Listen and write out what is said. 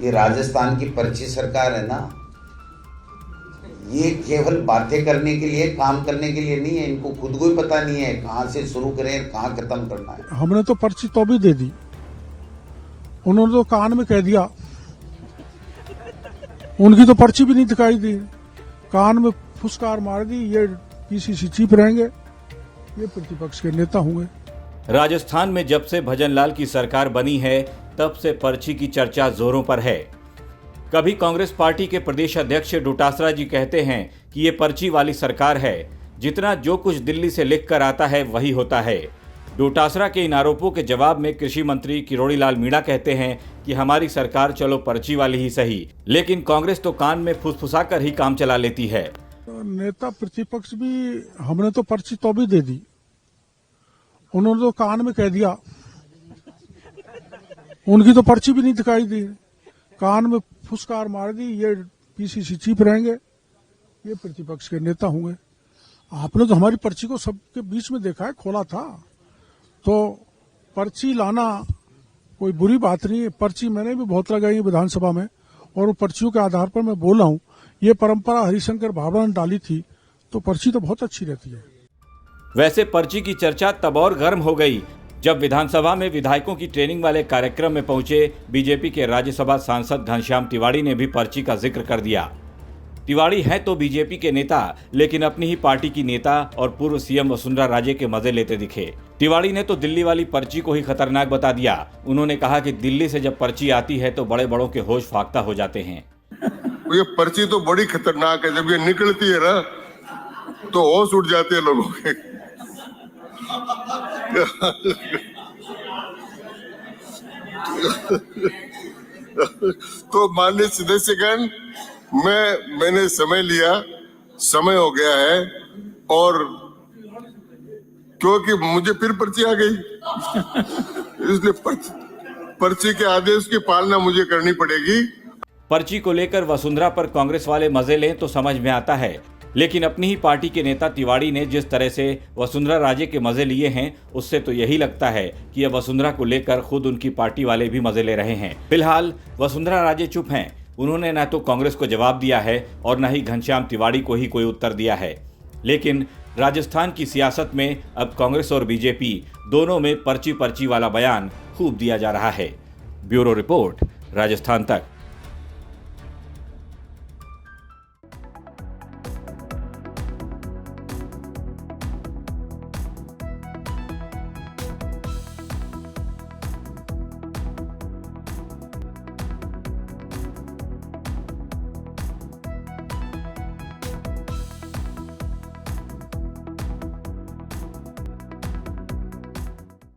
ये राजस्थान की पर्ची सरकार है ना, ये केवल बातें करने के लिए, काम करने के लिए नहीं है। इनको खुद को ही पता नहीं है कहाँ से शुरू करें, कहाँ खत्म करना है। हमने तो पर्ची तो भी दे दी, उन्होंने तो कान में कह दिया, उनकी तो पर्ची भी नहीं दिखाई दी, कान में फुसकार मार दी, ये पीसीसी चीफ रहेंगे, ये प्रतिपक्ष के नेता होंगे। राजस्थान में जब से भजनलाल की सरकार बनी है तब से पर्ची की चर्चा जोरों पर है। कभी कांग्रेस पार्टी के प्रदेश अध्यक्ष डोटासरा जी कहते हैं कि ये पर्ची वाली सरकार है, जितना जो कुछ दिल्ली से लिख कर आता है वही होता है। डोटासरा के इन आरोपों के जवाब में कृषि मंत्री किरोड़ी लाल मीणा कहते हैं कि हमारी सरकार चलो पर्ची वाली ही सही, लेकिन कांग्रेस तो कान में फुसफुसा कर ही काम चला लेती है। नेता प्रतिपक्ष भी, हमने तो पर्ची तो भी दे दी, उन्होंने तो कान में कह दिया, उनकी तो पर्ची भी नहीं दिखाई दी, कान में फुसकार मार दी, ये पीसीसी चीफ रहेंगे, ये प्रतिपक्ष के नेता होंगे। आपने तो हमारी पर्ची को सबके बीच में देखा है, खोला था, तो पर्ची लाना कोई बुरी बात नहीं है। पर्ची मैंने भी बहुत लगाई है विधानसभा में, और वो पर्चियों के आधार पर मैं बोला हूं, ये परंपरा हरिशंकर भाभरा ने डाली थी, तो पर्ची तो बहुत अच्छी रहती है। वैसे पर्ची की चर्चा तब और गर्म हो गई जब विधानसभा में विधायकों की ट्रेनिंग वाले कार्यक्रम में पहुंचे बीजेपी के राज्यसभा सांसद घनश्याम तिवाड़ी ने भी पर्ची का जिक्र कर दिया। तिवाड़ी हैं तो बीजेपी के नेता, लेकिन अपनी ही पार्टी की नेता और पूर्व सीएम वसुंधरा राजे के मजे लेते दिखे। तिवाड़ी ने तो दिल्ली वाली पर्ची को ही खतरनाक बता दिया। उन्होंने कहा कि दिल्ली से जब पर्ची आती है तो बड़े बड़ों के होश फाख्ता हो जाते हैं। ये पर्ची तो बड़ी खतरनाक है, जब ये निकलती है ना तो होश उड़ जाते हैं लोगों के। तो माननीय सदस्यगण, मैंने समय लिया, समय हो गया है, और क्योंकि मुझे फिर पर्ची आ गई इसलिए पर्ची के आदेश की पालना मुझे करनी पड़ेगी। पर्ची को लेकर वसुंधरा पर कांग्रेस वाले मजे लें तो समझ में आता है, लेकिन अपनी ही पार्टी के नेता तिवाड़ी ने जिस तरह से वसुंधरा राजे के मजे लिए हैं, उससे तो यही लगता है कि अब वसुंधरा को लेकर खुद उनकी पार्टी वाले भी मजे ले रहे हैं। फिलहाल वसुंधरा राजे चुप हैं। उन्होंने न तो कांग्रेस को जवाब दिया है और न ही घनश्याम तिवाड़ी को ही कोई उत्तर दिया है। लेकिन राजस्थान की सियासत में अब कांग्रेस और बीजेपी दोनों में पर्ची वाला बयान खूब दिया जा रहा है। ब्यूरो रिपोर्ट, राजस्थान तक।